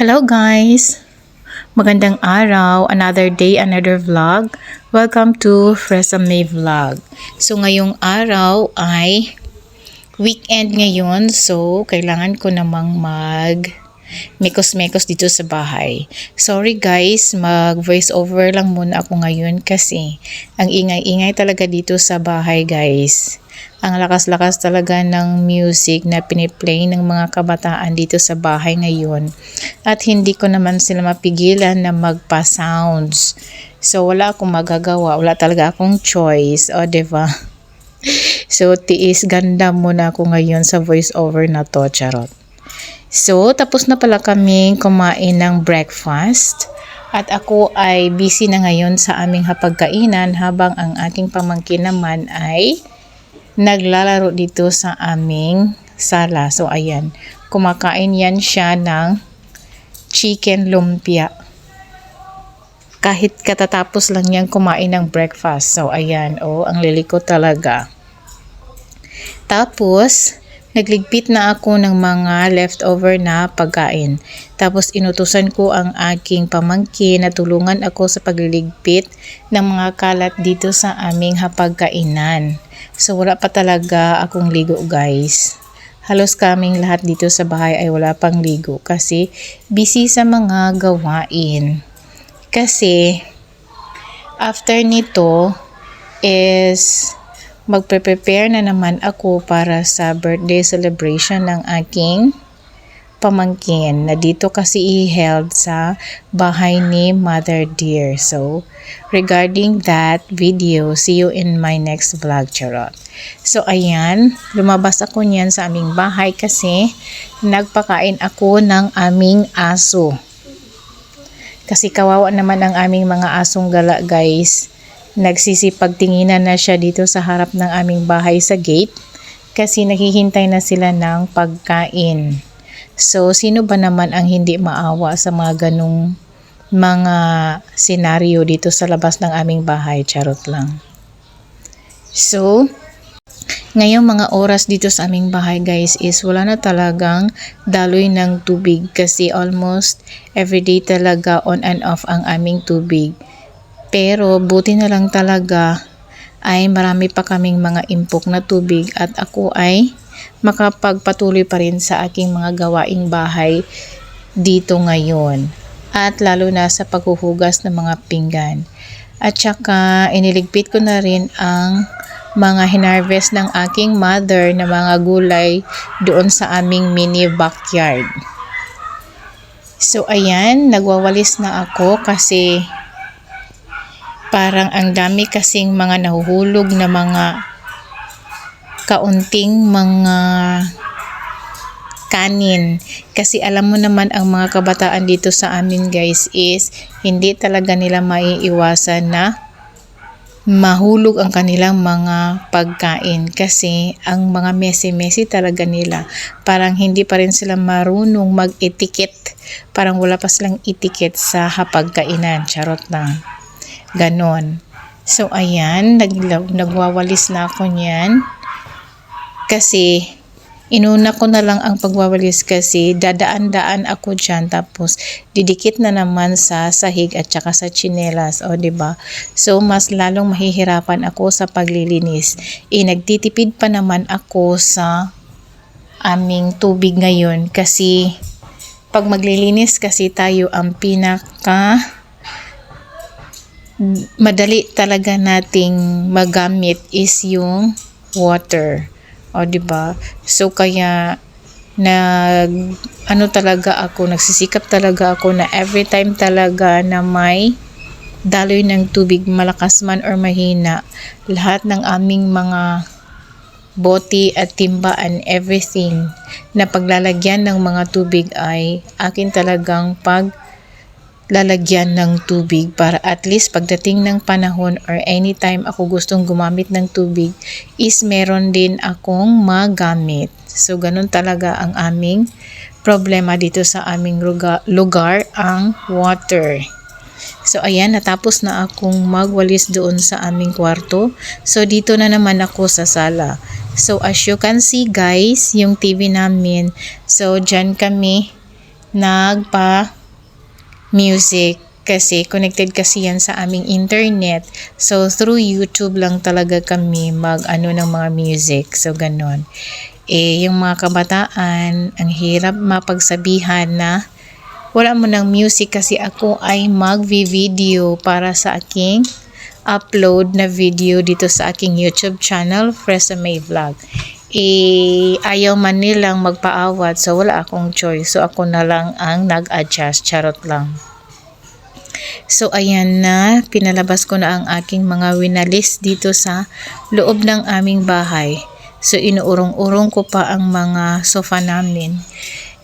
Hello guys! Magandang araw, another day, another vlog. Welcome to Fresa May Vlog. So ngayong araw ay weekend ngayon, so kailangan ko namang mekos-mekos dito sa bahay. Sorry guys, mag voice over lang muna ako ngayon kasi ang ingay-ingay talaga dito sa bahay guys. Ang lakas-lakas talaga ng music na piniplay ng mga kabataan dito sa bahay ngayon. At hindi ko naman sila mapigilan na magpa-sounds. So wala akong magagawa, wala talaga akong choice, o diba? So tiis ganda muna ako ngayon sa voice over na to, charot. So tapos na pala kaming kumain ng breakfast. At ako ay busy na ngayon sa aming hapagkainan habang ang aking pamangkin naman ay naglalaro dito sa aming sala. So ayan, kumakain yan siya ng chicken lumpia. Kahit katatapos lang niyang kumain ng breakfast. So ayan, ang liliko talaga. Tapos nagligpit na ako ng mga leftover na pagkain. Tapos inutusan ko ang aking pamangkin na tulungan ako sa pagliligpit ng mga kalat dito sa aming hapagkainan. So wala pa talaga akong ligo guys. Halos kaming lahat dito sa bahay ay wala pang ligo kasi busy sa mga gawain. Kasi after nito is magpe-prepare na naman ako para sa birthday celebration ng aking pamangkin na dito kasi i-held sa bahay ni Mother Dear. So, regarding that video, see you in my next vlog, charot. So, ayan, lumabas ako niyan sa aming bahay kasi nagpakain ako ng aming aso. Kasi kawawa naman ang aming mga asong gala, guys. Nagsisipagtinginan na siya dito sa harap ng aming bahay sa gate kasi naghihintay na sila ng pagkain. So, sino ba naman ang hindi maawa sa mga ganong mga senaryo dito sa labas ng aming bahay? Charot lang. So, ngayong mga oras dito sa aming bahay guys is wala na talagang daloy ng tubig kasi almost everyday talaga on and off ang aming tubig. Pero buti na lang talaga ay marami pa kaming mga impok na tubig at ako ay makapagpatuloy pa rin sa aking mga gawaing bahay dito ngayon. At lalo na sa paghuhugas ng mga pinggan. At saka iniligpit ko na rin ang mga hinarvest ng aking mother na mga gulay doon sa aming mini backyard. So ayan, nagwawalis na ako kasi parang ang dami kasing mga nahuhulog na mga kaunting mga kanin. Kasi alam mo naman ang mga kabataan dito sa amin guys is hindi talaga nila maiiwasan na mahulog ang kanilang mga pagkain. Kasi ang mga messy talaga nila. Parang hindi pa rin sila marunong mag-etiquette. Parang wala pa silang etiquette sa hapagkainan. Charot lang. Ganon. So ayan, nagwawalis na ako niyan. Kasi inuna ko na lang ang pagwawalis kasi dadaan-daan ako dyan tapos didikit na naman sa sahig at saka sa tsinelas, o diba? So mas lalong mahihirapan ako sa paglilinis. Nagtitipid pa naman ako sa aming tubig ngayon kasi pag maglilinis kasi tayo ang pinaka madali talaga nating magamit is yung water. O diba? So kaya nagsisikap talaga ako na every time talaga na may daloy ng tubig, malakas man or mahina, lahat ng aming mga bote at timba and everything na paglalagyan ng mga tubig ay akin talagang lalagyan ng tubig para at least pagdating ng panahon or anytime ako gustong gumamit ng tubig is meron din akong magamit. So ganun talaga ang aming problema dito sa aming lugar, ang water. So ayan, natapos na akong magwalis doon sa aming kwarto. So dito na naman ako sa sala. So as you can see guys, yung TV namin. So dyan kami nagpa-music. Kasi connected kasi yan sa aming internet. So, through YouTube lang talaga kami mag-ano ng mga music. So, ganon. Yung mga kabataan, ang hirap mapagsabihan na wala mo ng music kasi ako ay mag-video para sa aking upload na video dito sa aking YouTube channel, Fresa May Vlog. Ayaw man nilang magpaawat, so wala akong choice. So, ako na lang ang nag-adjust. Charot lang. So, ayan na. Pinalabas ko na ang aking mga winalis dito sa loob ng aming bahay. So, inuurong-urong ko pa ang mga sofa namin.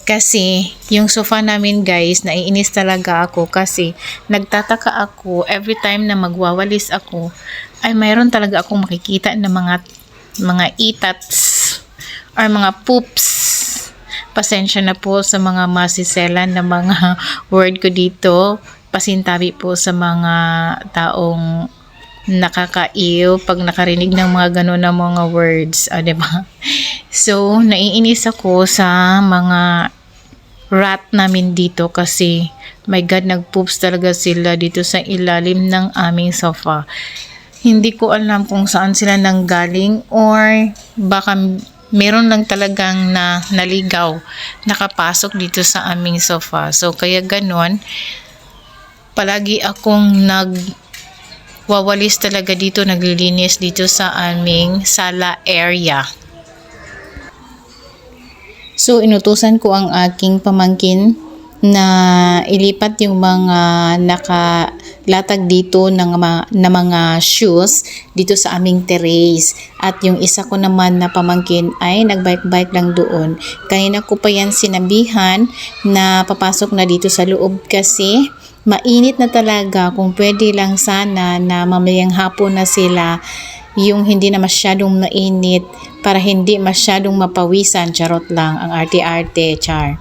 Kasi, yung sofa namin guys, naiinis talaga ako kasi nagtataka ako every time na magwawalis ako, ay mayroon talaga akong makikita na mga itats or mga poops. Pasensya na po sa mga masiselan na mga word ko dito. Pasintabi po sa mga taong nakakaiyo pag nakarinig ng mga gano'n na mga words, diba? So, naiinis ako sa mga rat namin dito kasi my God, nagpoops talaga sila dito sa ilalim ng aming sofa. Hindi ko alam kung saan sila nanggaling or baka meron lang talagang naligaw, nakapasok dito sa aming sofa. So, kaya ganon, palagi akong nagwawalis talaga dito, naglilinis dito sa aming sala area. So, inutusan ko ang aking pamangkin na ilipat yung mga nakalatag dito na mga shoes dito sa aming terrace. At yung isa ko naman na pamangkin ay nagbike-bike lang doon. Kaya ko pa yan sinabihan na papasok na dito sa loob kasi mainit na talaga. Kung pwede lang sana na mamayang hapon na sila, yung hindi na masyadong mainit para hindi masyadong mapawisan. Charot lang, ang arte-arte, char.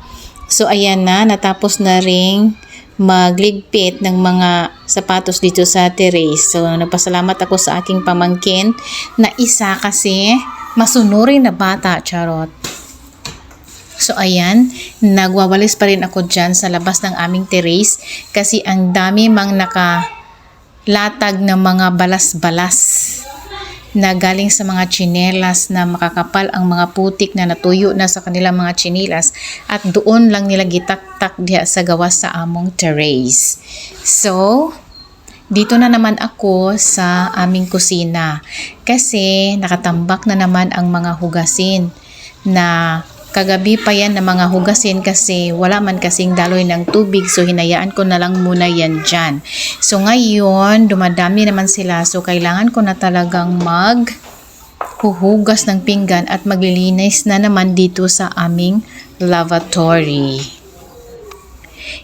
So ayan na, natapos na ring magligpit ng mga sapatos dito sa terrace. So nagpasalamat ako sa aking pamangkin na isa kasi masunurin na bata, charot. So ayan, nagwawalis pa rin ako dyan sa labas ng aming terrace kasi ang dami mang nakalatag ng mga balas-balas na galing sa mga tsinelas na makakapal ang mga putik na natuyo na sa kanilang mga tsinelas at doon lang nila gitaktak diha sa gawas sa among terrace. So, dito na naman ako sa aming kusina kasi nakatambak na naman ang mga hugasin na kagabi pa yan na mga hugasin kasi wala man kasing daloy ng tubig, so hinayaan ko na lang muna yan dyan. So ngayon, dumadami naman sila, so kailangan ko na talagang maghuhugas ng pinggan at maglilinis na naman dito sa aming lavatory.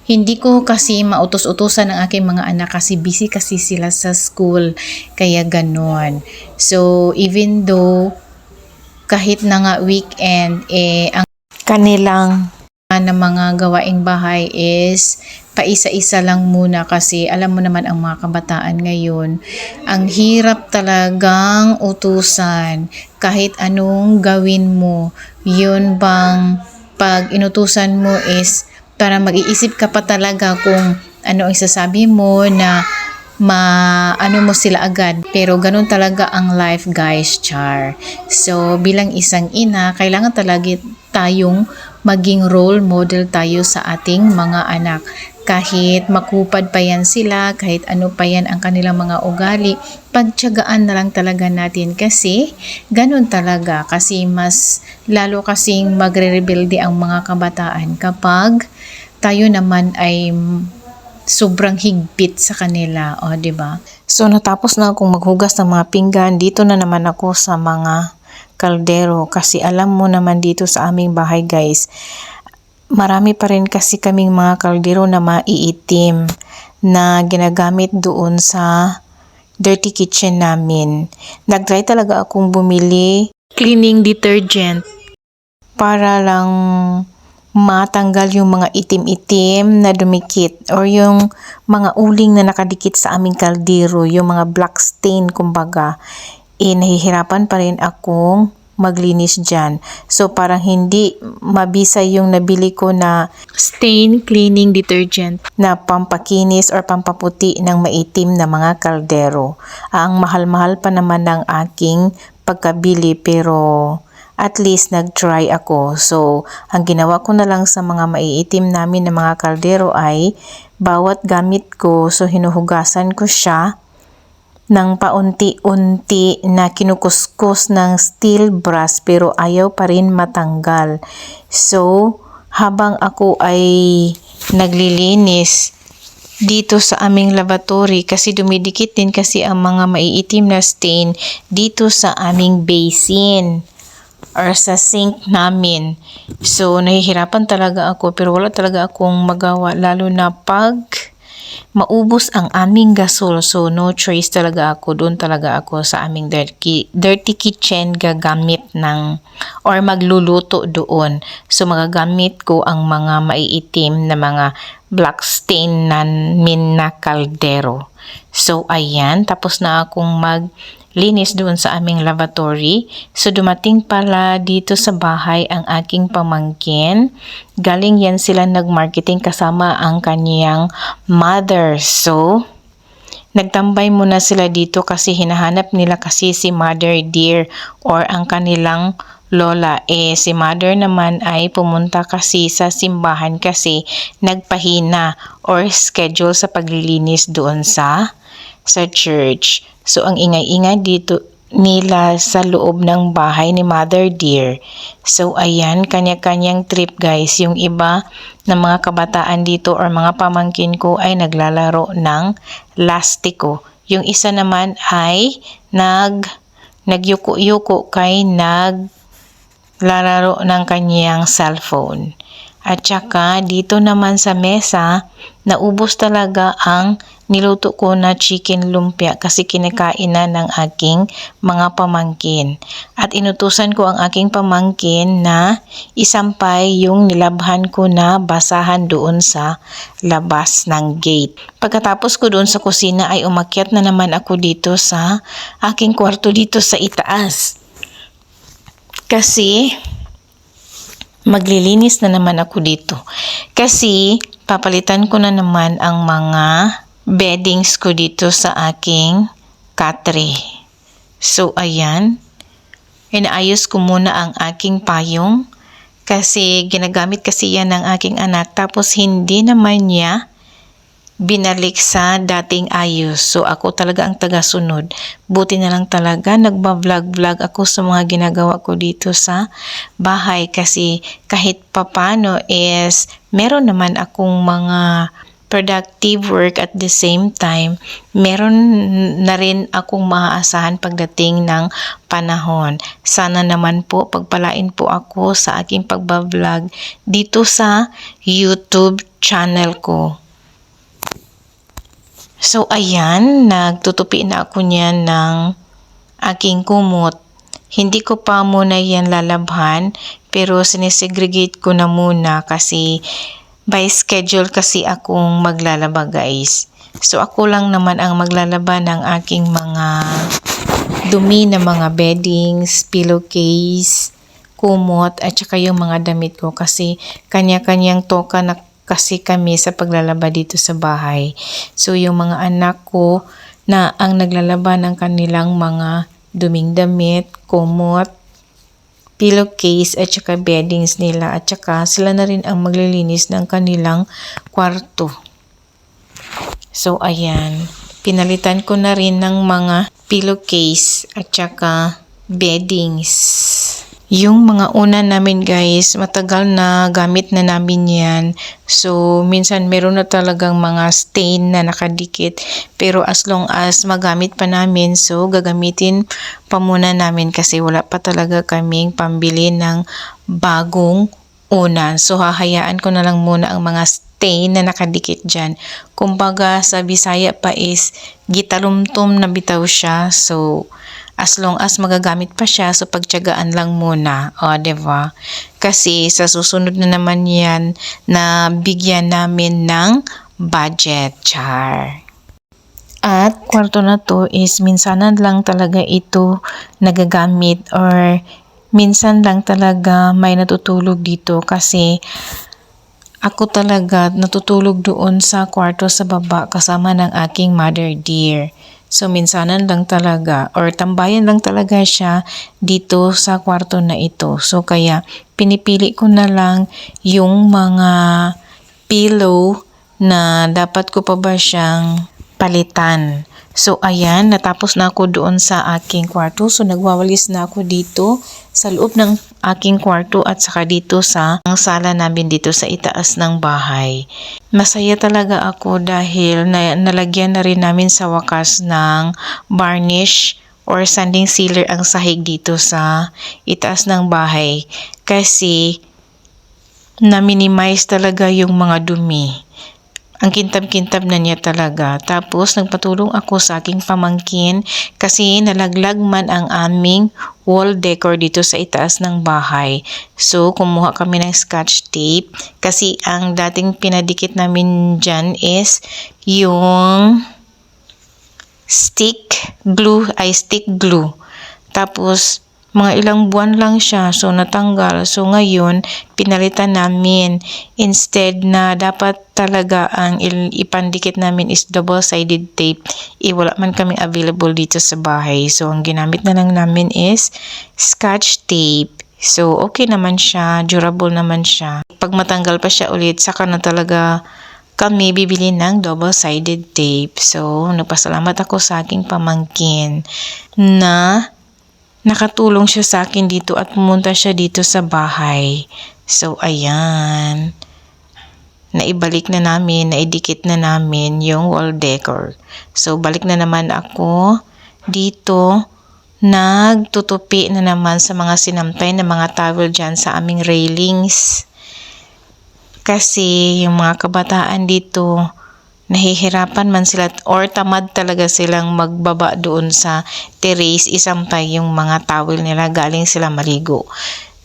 Hindi ko kasi mautos-utusan ng aking mga anak kasi busy kasi sila sa school, kaya ganon. So even though kahit na nga weekend, ang kanilang na mga gawaing bahay is paisa-isa lang muna kasi alam mo naman ang mga kabataan ngayon, ang hirap talagang utusan kahit anong gawin mo. Yun bang pag inutusan mo is para mag-iisip ka pa talaga kung ano ang isasabi mo na ano mo sila agad. Pero ganun talaga ang life guys, char. So bilang isang ina, kailangan talaga tayong maging role model tayo sa ating mga anak. Kahit makupad pa yan sila, kahit ano pa yan ang kanilang mga ugali, pagtiyagaan na lang talaga natin kasi ganun talaga. Kasi mas lalo kasing magre-rebelde ang mga kabataan kapag tayo naman ay sobrang higpit sa kanila, di ba? So natapos na akong maghugas ng mga pinggan, dito na naman ako sa mga kaldero kasi alam mo naman dito sa aming bahay guys, marami pa rin kasi kaming mga kaldero na maiitim na ginagamit doon sa dirty kitchen namin. Nag-try talaga akong bumili cleaning detergent para lang matanggal yung mga itim-itim na dumikit or yung mga uling na nakadikit sa aming kaldero, yung mga black stain kumbaga. Nahihirapan pa rin akong maglinis dyan. So parang hindi mabisa yung nabili ko na stain cleaning detergent na pampakinis or pampaputi ng maitim na mga kaldero. Ang mahal-mahal pa naman ng aking pagkabili pero at least nag-try ako. So, ang ginawa ko na lang sa mga maiitim namin na mga kaldero ay bawat gamit ko, so hinuhugasan ko siya ng paunti-unti na kinukuskus ng steel brush pero ayaw pa rin matanggal. So, habang ako ay naglilinis dito sa aming lavatory kasi dumidikit din kasi ang mga maiitim na stain dito sa aming basin or sa sink namin. So, nahihirapan talaga ako pero wala talaga akong magawa lalo na pag maubos ang aming gasol. So, no choice talaga ako. Doon talaga ako sa aming dirty kitchen gagamit ng or magluluto doon. So, magagamit ko ang mga maiitim na mga black stain namin na kaldero. So, ayan. Tapos na akong maglinis doon sa aming lavatory. So, dumating pala dito sa bahay ang aking pamangkin. Galing yan sila nag-marketing kasama ang kanyang mother. So, nagtambay muna sila dito kasi hinahanap nila kasi si Mother Dear or ang kanilang lola. Si Mother naman ay pumunta kasi sa simbahan kasi nagpahina or schedule sa paglilinis doon sa church. So, ang ingay-ingay dito nila sa loob ng bahay ni Mother Dear. So, ayan, kanya-kanyang trip guys. Yung iba na mga kabataan dito or mga pamangkin ko ay naglalaro ng lastiko. Yung isa naman ay nagyuko-yuko kay naglalaro ng kanyang cellphone. At saka dito naman sa mesa, naubos talaga ang niluto ko na chicken lumpia kasi kinakain na ng aking mga pamangkin. At inutusan ko ang aking pamangkin na isampay yung nilabhan ko na basahan doon sa labas ng gate. Pagkatapos ko doon sa kusina ay umakyat na naman ako dito sa aking kwarto dito sa itaas. Kasi maglilinis na naman ako dito. Kasi papalitan ko na naman ang mga beddings ko dito sa aking katre. So, ayan. Inaayos ko muna ang aking payong kasi ginagamit kasi yan ng aking anak tapos hindi naman niya binalik sa dating ayos. So, ako talaga ang tagasunod. Buti na lang talaga nagba-vlog ako sa mga ginagawa ko dito sa bahay kasi kahit papano is meron naman akong mga productive work at the same time, meron na rin akong maaasahan pagdating ng panahon. Sana naman po pagpalain po ako sa aking pagbablog dito sa YouTube channel ko. So, ayan, nagtutupi na ako niyan ng aking kumot. Hindi ko pa muna yan lalabhan, pero sinesegregate ko na muna kasi by schedule kasi akong maglalaba guys. So, ako lang naman ang maglalaba ng aking mga dumi na mga beddings, pillowcase, kumot, at saka yung mga damit ko kasi kanya-kanyang toka na kasi kami sa paglalaba dito sa bahay. So, yung mga anak ko na ang naglalaba ng kanilang mga duming damit, kumot, pillowcase, at saka beddings nila. At saka sila na rin ang maglilinis ng kanilang kwarto. So, ayan. Pinalitan ko na rin ng mga pillowcase at saka beddings. Yung mga una namin guys, matagal na gamit na namin yan. So, minsan meron na talagang mga stain na nakadikit. Pero as long as magamit pa namin, so gagamitin pa muna namin kasi wala pa talaga kaming pambili ng bagong unan. So, hahayaan ko na lang muna ang mga stain na nakadikit dyan. Kumbaga sa Bisaya pa is gitalumtom na bitaw siya. So, as long as magagamit pa siya, so pagtiyagaan lang muna. O, diba? Kasi sa susunod na naman yan na bigyan namin ng budget. Char. At kwarto na to is minsanan lang talaga ito nagagamit or minsan lang talaga may natutulog dito kasi ako talaga natutulog doon sa kwarto sa baba kasama ng aking mother dear. So minsanan lang talaga or tambayan lang talaga siya dito sa kwarto na ito. So kaya pinipili ko na lang yung mga pillow na dapat ko pa ba siyang palitan. So ayan, natapos na ako doon sa aking kwarto. So nagwawalis na ako dito sa loob ng aking kwarto at saka dito sa sala namin dito sa itaas ng bahay. Masaya talaga ako dahil nalagyan na rin namin sa wakas ng varnish or sanding sealer ang sahig dito sa itaas ng bahay kasi na-minimize talaga yung mga dumi. Ang kintab-kintab na niya talaga. Tapos nagpatulong ako sa aking pamangkin kasi nalaglag man ang aming wall decor dito sa itaas ng bahay. So kumuha kami ng scotch tape kasi ang dating pinadikit namin dyan is yung stick glue. Tapos mga ilang buwan lang siya, so natanggal. So ngayon, pinalitan namin. Instead na dapat talaga ang ipandikit namin is double-sided tape. Wala man kaming available dito sa bahay. So ang ginamit na lang namin is scotch tape. So okay naman siya, durable naman siya. Pag matanggal pa siya ulit, saka na talaga kami bibili ng double-sided tape. So nagpasalamat ako sa aking pamangkin na nakatulong siya sa akin dito at pumunta siya dito sa bahay. So, ayan. Naibalik na namin, naidikit na namin yung wall decor. So, balik na naman ako dito. Nagtutupi na naman sa mga sinampay na mga towel dyan sa aming railings. Kasi yung mga kabataan dito, nahihirapan man sila or tamad talaga silang magbaba doon sa terrace, isampay yung mga towel nila galing sila maligo.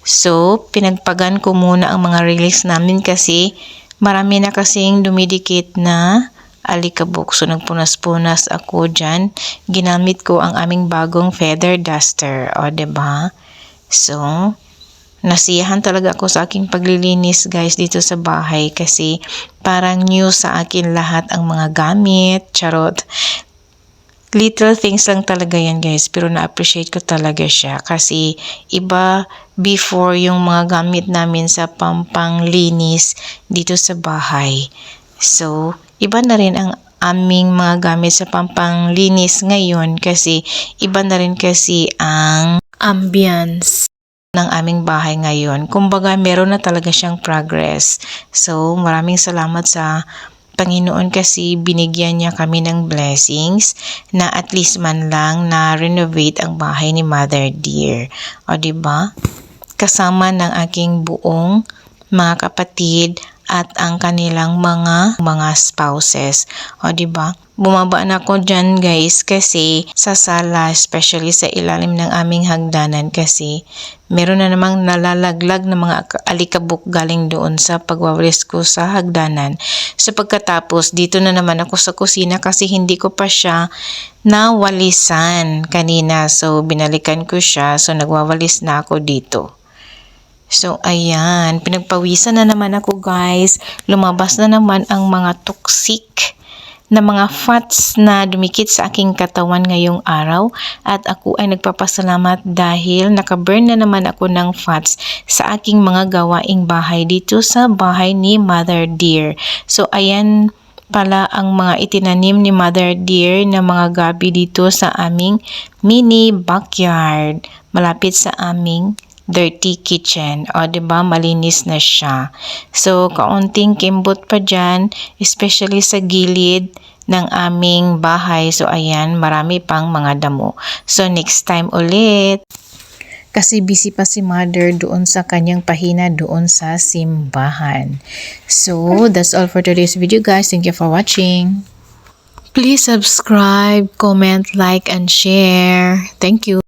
So, pinagpagan ko muna ang mga release namin kasi marami na kasing dumidikit na alikabok. So, nagpunas-punas ako dyan. Ginamit ko ang aming bagong feather duster. O, diba? So, nasiyahan talaga ako sa aking paglilinis guys dito sa bahay kasi parang new sa akin lahat ang mga gamit, charot. Little things lang talaga yan guys pero na-appreciate ko talaga siya kasi iba before yung mga gamit namin sa pampanglinis dito sa bahay. So, iba na rin ang aming mga gamit sa pampanglinis ngayon kasi iba na rin kasi ang ambience ng aming bahay ngayon. Kumbaga, meron na talaga siyang progress. So, maraming salamat sa Panginoon kasi binigyan niya kami ng blessings na at least man lang na renovate ang bahay ni Mother Dear. O, diba? Kasama ng aking buong mga kapatid at ang kanilang mga spouses. O, diba? Bumaba na ako dyan guys kasi sa sala, especially sa ilalim ng aming hagdanan kasi meron na namang nalalaglag na mga alikabok galing doon sa pagwawalis ko sa hagdanan. So pagkatapos, dito na naman ako sa kusina kasi hindi ko pa siya nawalisan kanina. So binalikan ko siya, so nagwawalis na ako dito. So, ayan. Pinagpawisan na naman ako guys. Lumabas na naman ang mga toxic na mga fats na dumikit sa aking katawan ngayong araw at ako ay nagpapasalamat dahil nakaburn na naman ako ng fats sa aking mga gawaing bahay dito sa bahay ni Mother Dear. So ayan pala ang mga itinanim ni Mother Dear na mga gabi dito sa aming mini backyard malapit sa aming dirty kitchen. O, diba? Malinis na siya. So, kaunting kimbot pa dyan, especially sa gilid ng aming bahay. So, ayan, marami pang mga damo. So, next time ulit. Kasi busy pa si Mother doon sa kanyang pahina doon sa simbahan. So, that's all for today's video guys. Thank you for watching. Please subscribe, comment, like, and share. Thank you.